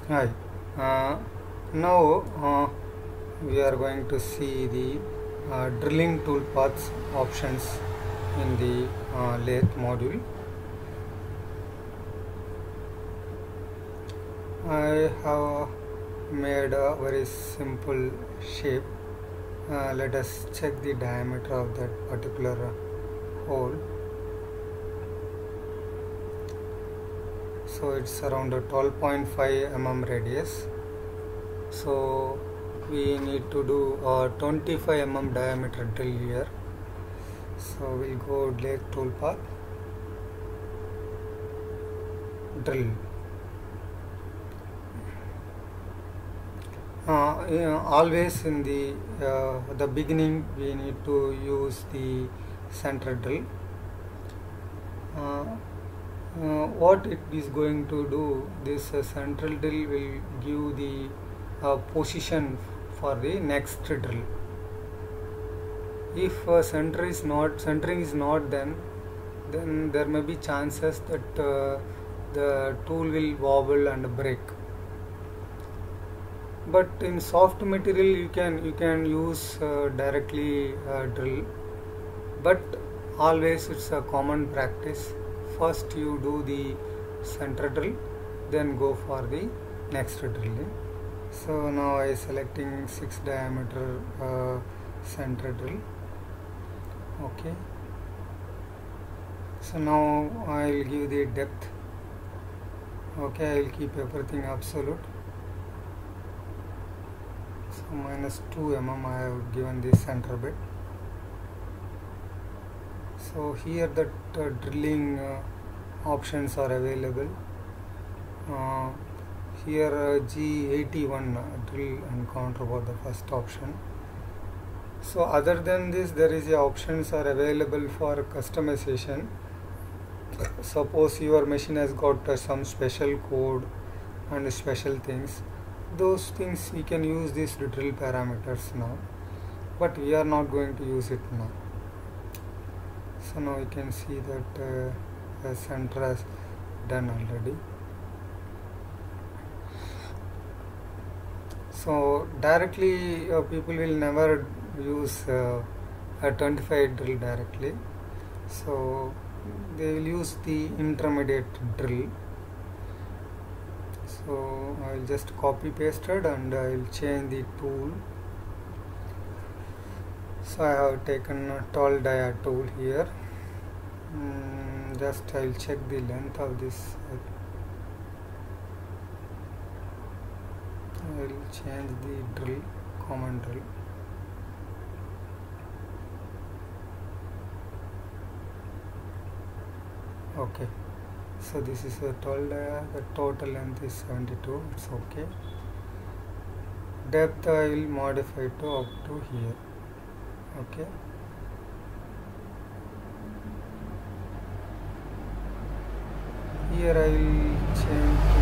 Hi. Now we are going to see the drilling toolpaths options in the lathe module. I have made a very simple shape. Let us check the diameter of that particular hole. So it's around a 12.5 mm radius. So we need to do a 25 mm diameter drill here. So we'll go lathe toolpath, drill. Always in the beginning we need to use the center drill. What it is going to do, this central drill will give the position for the next drill. If centering is not, then there may be chances that the tool will wobble and break. But in soft material you can use directly drill, but always it's a common practice. First you do the center drill, then go for the next drilling. So now I selecting 6 diameter center drill. Okay. So now I will give the depth. Okay, I will keep everything absolute. So -2 mm I have given the center bit. So here the drilling options are available. Here G81 drill and counter was the first option. So other than this, there is the options are available for customization. Suppose your machine has got some special code and special things. Those things we can use these drill parameters now, but we are not going to use it now. So now you can see that the center has done already. So directly people will never use a 25 drill directly. So they will use the intermediate drill. So I will just copy pasted and I will change the tool. So I have taken a tall dia tool here. Just I will check the length of this. I will change the drill, common drill. Okay. So this is a tall dia, the total length is 72, it's okay. Depth I will modify to up to here. Okay. Here I will change to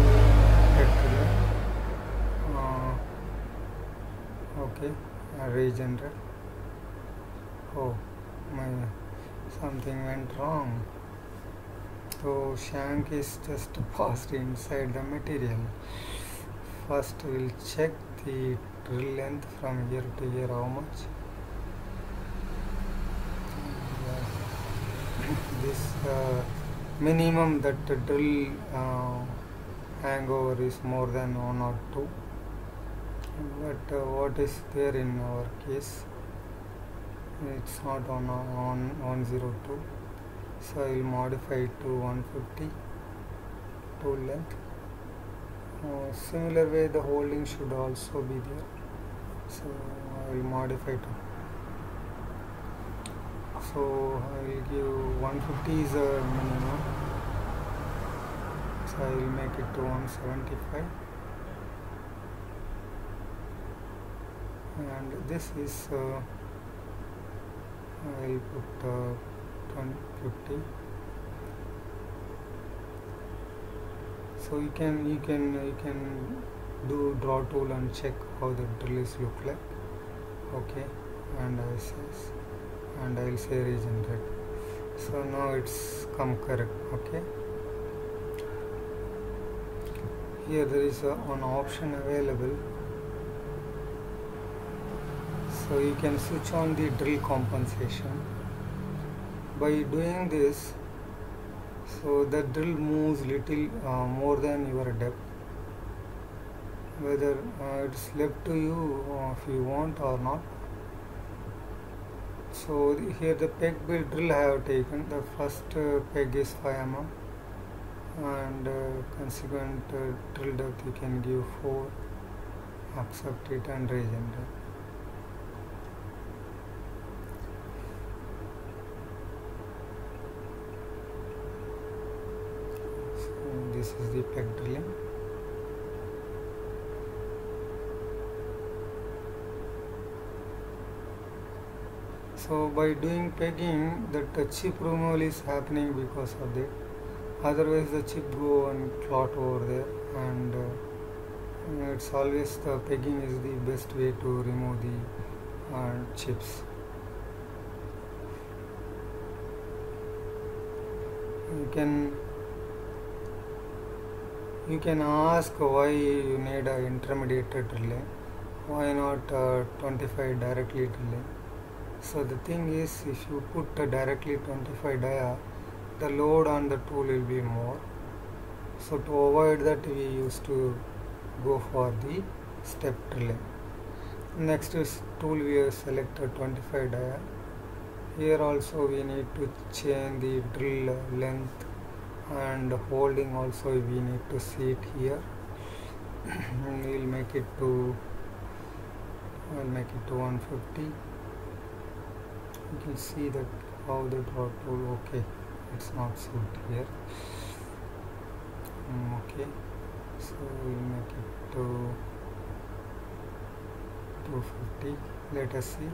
rectangle. Okay, regenerate. Oh, something went wrong. So shank is just passed inside the material. First we will check the drill length from here to here, how much. This minimum that drill hangover is more than 1 or 2. But what is there in our case, it's not on 102. So I will modify it to 150 tool length. Similar way the holding should also be there. So I will modify to. So I will give 150 is a minimum. So I will make it to 175. And this is I will put 50. So you can do draw tool and check how the drill is look like. Okay, and I will say regenerate. So now it's come correct. Okay, here there is an option available. So you can switch on the drill compensation. By doing this, so the drill moves little more than your depth, whether it's left to you if you want or not. So here the peg build drill I have taken. The first peg is 5 mm and consequent drill depth you can give 4, accept it and raise enter. So this is the peg drilling. So by doing pegging, the chip removal is happening because of that. Otherwise the chip go and clot over there, and it's always the pegging is the best way to remove the chips. You can ask why you need an intermediate drilling. Why not 25 directly drilling? So the thing is, if you put directly 25 dia, the load on the tool will be more. So to avoid that, we used to go for the step drilling. Next is tool we have selected 25 dia. Here also we need to change the drill length, and holding also we need to see it here. We'll make it to 150. You can see that how the draw tool, okay, it's not suit here. Okay, so we'll make it to 250. Let us see.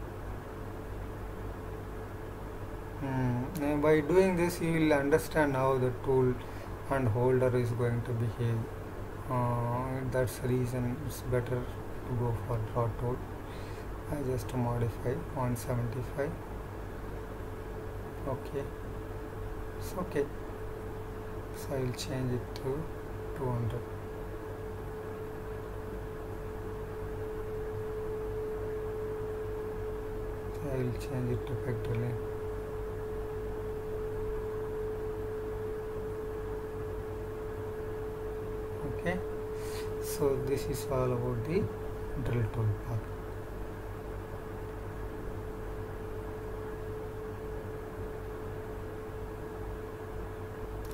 By doing this, you will understand how the tool and holder is going to behave. That's the reason it's better to go for draw tool. I just modify 175. Okay, it's okay. So I will change it to 200. So I will change it to peg drilling. Okay, so this is all about the drill tool part.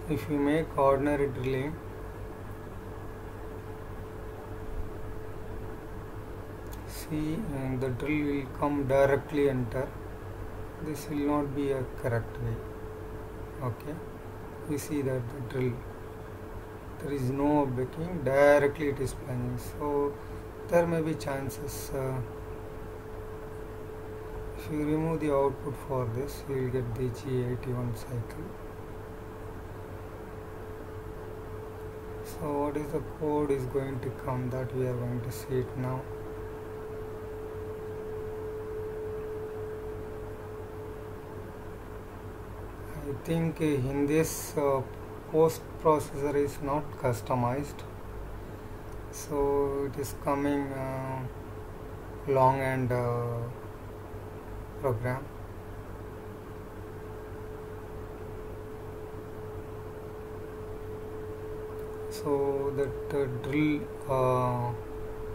If you make ordinary drilling, see, the drill will come directly enter. This will not be a correct way. Okay, you see that the drill, there is no backing, directly it is plunging. So there may be chances. If you remove the output for this, you will get the G81 cycle. So what is the code is going to come, that we are going to see it now. I think in this post processor is not customized, so it is coming long and program. So that drill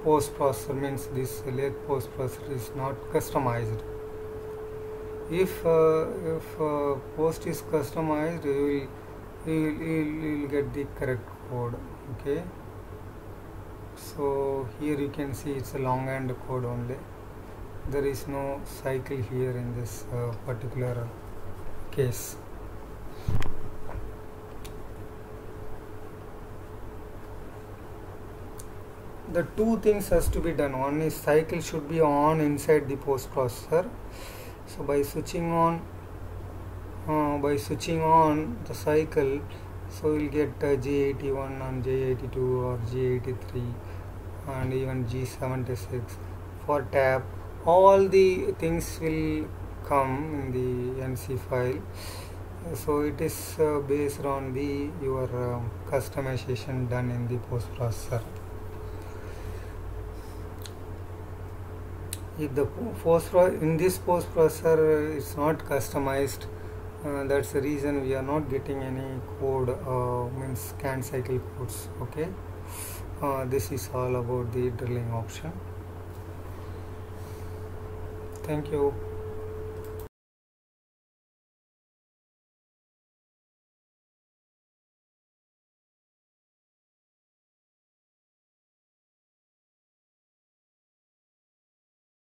post processor means this lathe post processor is not customized. If post is customized, you will get the correct code. Okay, so here you can see it's a longhand code only. There is no cycle here in this particular case. The two things has to be done. One is cycle should be on inside the post processor. So by switching on the cycle, so we'll get G81 and J82 or G83 and even G76 for tap. All the things will come in the NC file. So it is based on the your customization done in the post processor. If the in this post processor is not customized, that's the reason we are not getting any code, means scan cycle codes. Okay, this is all about the drilling option. Thank you.